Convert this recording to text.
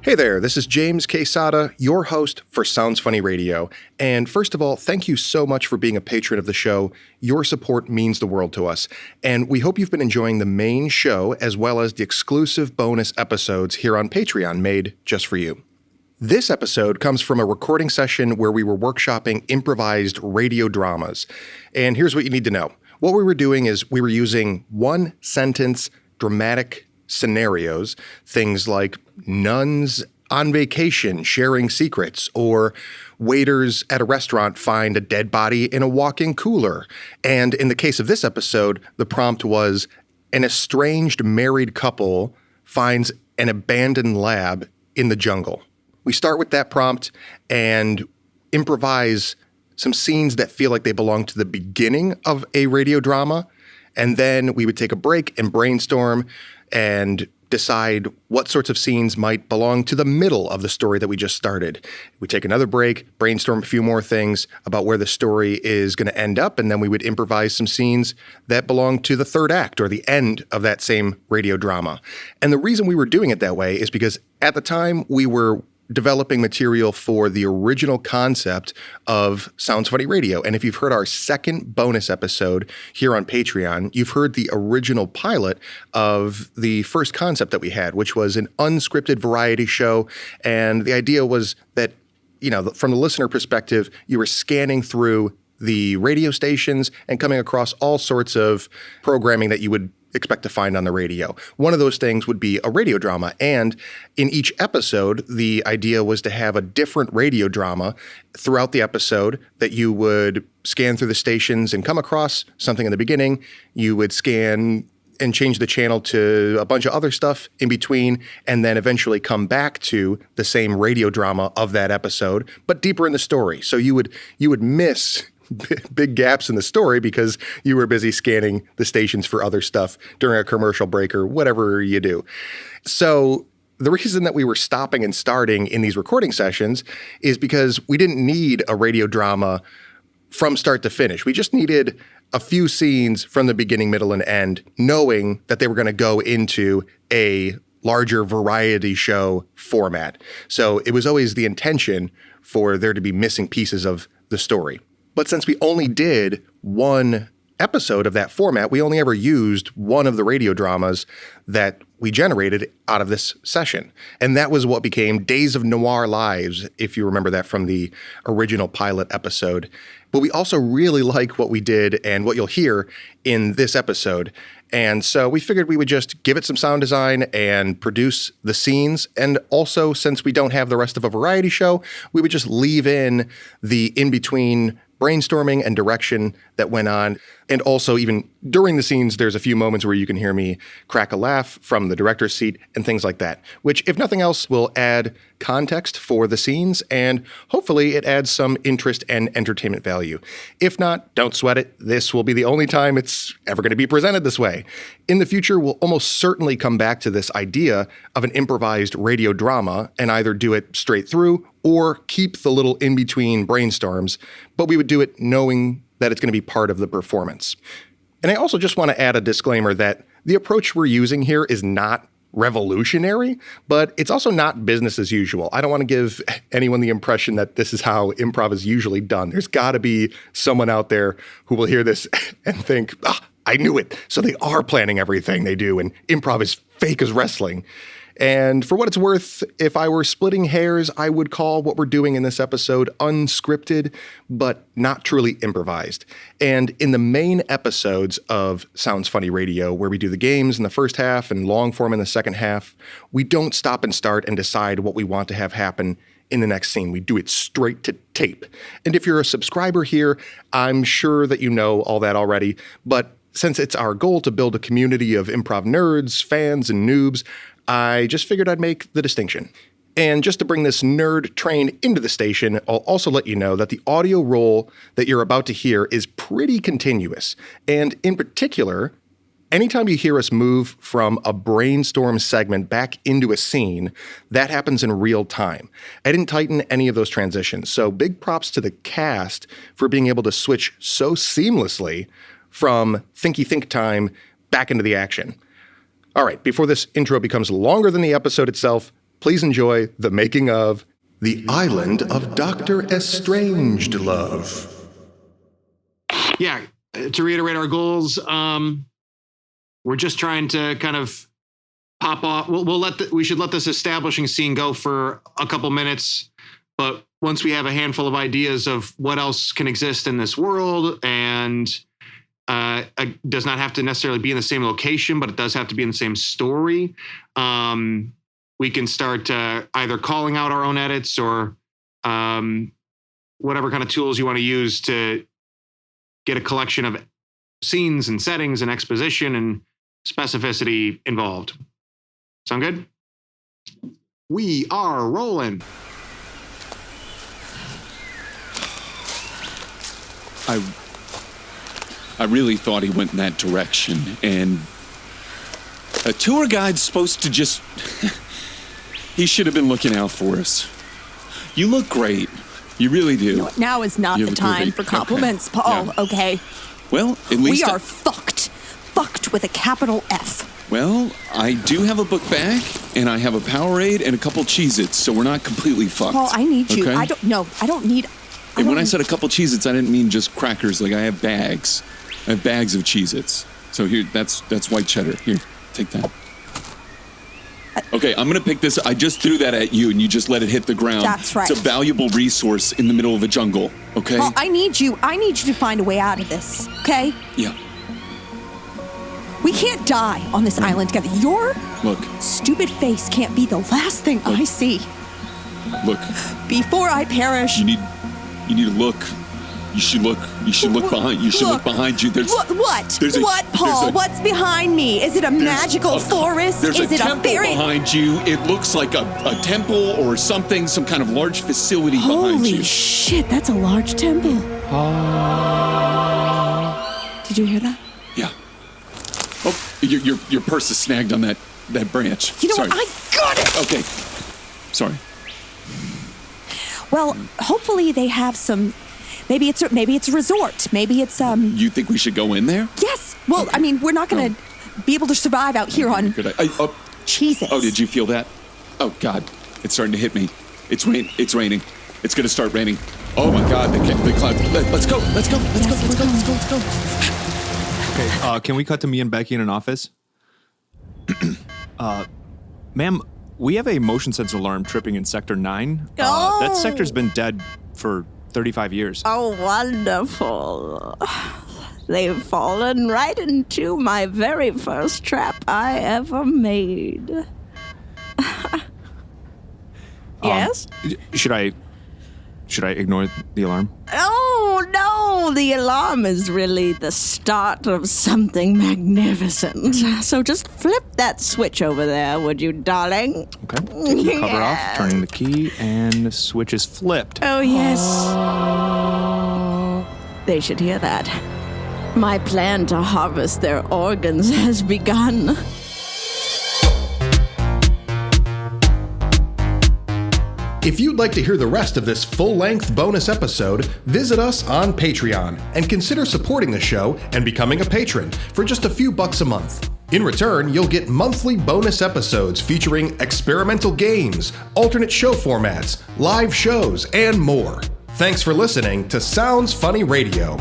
Hey there, this is James Quesada, your host for Sounds Funny Radio. And first of all, thank you so much for being a patron of the show. Your support means the world to us. And we hope you've been enjoying the main show as well as the exclusive bonus episodes here on Patreon made just for you. This episode comes from a recording session where we were workshopping improvised radio dramas. And here's what you need to know. What we were doing is we were using one-sentence dramatic scenarios, things like nuns on vacation sharing secrets, or waiters at a restaurant find a dead body in a walk-in cooler. And in the case of this episode, the prompt was an estranged married couple finds an abandoned lab in the jungle. We start with that prompt and improvise some scenes that feel like they belong to the beginning of a radio drama, and then we would take a break and brainstorm and decide what sorts of scenes might belong to the middle of the story that we just started. We take another break, brainstorm a few more things about where the story is going to end up, and then we would improvise some scenes that belong to the third act or the end of that same radio drama. And the reason we were doing it that way is because at the time we were developing material for the original concept of Sounds Funny Radio. And if you've heard our second bonus episode here on Patreon, you've heard the original pilot of the first concept that we had, which was an unscripted variety show. And the idea was that, from the listener perspective, you were scanning through the radio stations and coming across all sorts of programming that you would expect to find on the radio. One of those things would be a radio drama. And in each episode, the idea was to have a different radio drama throughout the episode that you would scan through the stations and come across something in the beginning. You would scan and change the channel to a bunch of other stuff in between, and then eventually come back to the same radio drama of that episode, but deeper in the story. So you would miss big gaps in the story because you were busy scanning the stations for other stuff during a commercial break or whatever you do. So the reason that we were stopping and starting in these recording sessions is because we didn't need a radio drama from start to finish. We just needed a few scenes from the beginning, middle, and end, knowing that they were going to go into a larger variety show format. So it was always the intention for there to be missing pieces of the story. But since we only did one episode of that format, we only ever used one of the radio dramas that we generated out of this session. And that was what became Days of Noir Lives, if you remember that from the original pilot episode. But we also really like what we did and what you'll hear in this episode. And so we figured we would just give it some sound design and produce the scenes. And also, since we don't have the rest of a variety show, we would just leave in the in-between brainstorming and direction that went on. And also, even during the scenes, there's a few moments where you can hear me crack a laugh from the director's seat and things like that, which, if nothing else, will add context for the scenes, and hopefully it adds some interest and entertainment value. If not, don't sweat it. This will be the only time it's ever going to be presented this way. In the future, we'll almost certainly come back to this idea of an improvised radio drama and either do it straight through or keep the little in-between brainstorms, but we would do it knowing that it's going to be part of the performance. And I also just want to add a disclaimer that the approach we're using here is not revolutionary, but it's also not business as usual. I don't want to give anyone the impression that this is how improv is usually done. There's got to be someone out there who will hear this and think, I knew it. So they are planning everything they do, and improv is fake as wrestling. And for what it's worth, if I were splitting hairs, I would call what we're doing in this episode unscripted, but not truly improvised. And in the main episodes of Sounds Funny Radio, where we do the games in the first half and long form in the second half, we don't stop and start and decide what we want to have happen in the next scene. We do it straight to tape. And if you're a subscriber here, I'm sure that you know all that already, but since it's our goal to build a community of improv nerds, fans, and noobs, I just figured I'd make the distinction. And just to bring this nerd train into the station, I'll also let you know that the audio roll that you're about to hear is pretty continuous. And in particular, anytime you hear us move from a brainstorm segment back into a scene, that happens in real time. I didn't tighten any of those transitions, so big props to the cast for being able to switch so seamlessly from thinky think time back into the action. All right, before this intro becomes longer than the episode itself, please enjoy the making of The Island of Dr. Estranged Love. Yeah, to reiterate our goals, we're just trying to kind of pop off. We should let this establishing scene go for a couple minutes, but once we have a handful of ideas of what else can exist in this world, and it does not have to necessarily be in the same location, but it does have to be in the same story. We can start either calling out our own edits or whatever kind of tools you want to use to get a collection of scenes and settings and exposition and specificity involved. Sound good? We are rolling. I really thought he went in that direction, and a tour guide's supposed to just... He should have been looking out for us. You look great. You really do. No, now is not the time for compliments, okay. Paul, yeah. Okay? Well, at least... We are fucked. Fucked with a capital F. Well, I do have a book bag, and I have a Powerade and a couple Cheez-Its, so we're not completely fucked. Paul, I need you. Okay? I don't need... And when I said a couple Cheez-Its, I didn't mean just crackers. Like, I have bags. I have bags of Cheez-Its. So here, that's white cheddar. Here, take that. Okay, I'm going to pick this. I just threw that at you, and you just let it hit the ground. That's right. It's a valuable resource in the middle of a jungle, okay? Paul, I need you to find a way out of this, okay? Yeah. We can't die on this island together. Your Look. Stupid face can't be the last thing I see. Look. Before I perish. You need to look. You should look behind. You should look behind you. There's what, Paul? What's behind me? Is it a magical forest? There's Is a it temple a fairy? behind you. It looks like a temple or something, some kind of large facility behind you. Holy shit, that's a large temple. Did you hear that? Yeah. Oh, your purse is snagged on that branch. You know Sorry. what? I got it! Okay. Sorry. Well, hopefully they have some... Maybe it's a resort. Maybe it's You think we should go in there? Yes. Well, okay. I mean, we're not going to be able to survive out here on Cheez-Its. Oh, did you feel that? Oh God, it's starting to hit me. It's raining. It's going to start raining. Oh my God, the clouds. Let's go. Okay, can we cut to me and Becky in an office? Ma'am, we have a motion sensor alarm tripping in Sector 9. That sector's been dead for 35 years. Oh, wonderful. They've fallen right into my very first trap I ever made. Yes? Should I ignore the alarm? Oh, no, the alarm is really the start of something magnificent. So just flip that switch over there, would you, darling? Okay, taking the cover off, turning the key, and the switch is flipped. Oh, yes. They should hear that. My plan to harvest their organs has begun. If you'd like to hear the rest of this full-length bonus episode, visit us on Patreon and consider supporting the show and becoming a patron for just a few bucks a month. In return, you'll get monthly bonus episodes featuring experimental games, alternate show formats, live shows, and more. Thanks for listening to Sounds Funny Radio.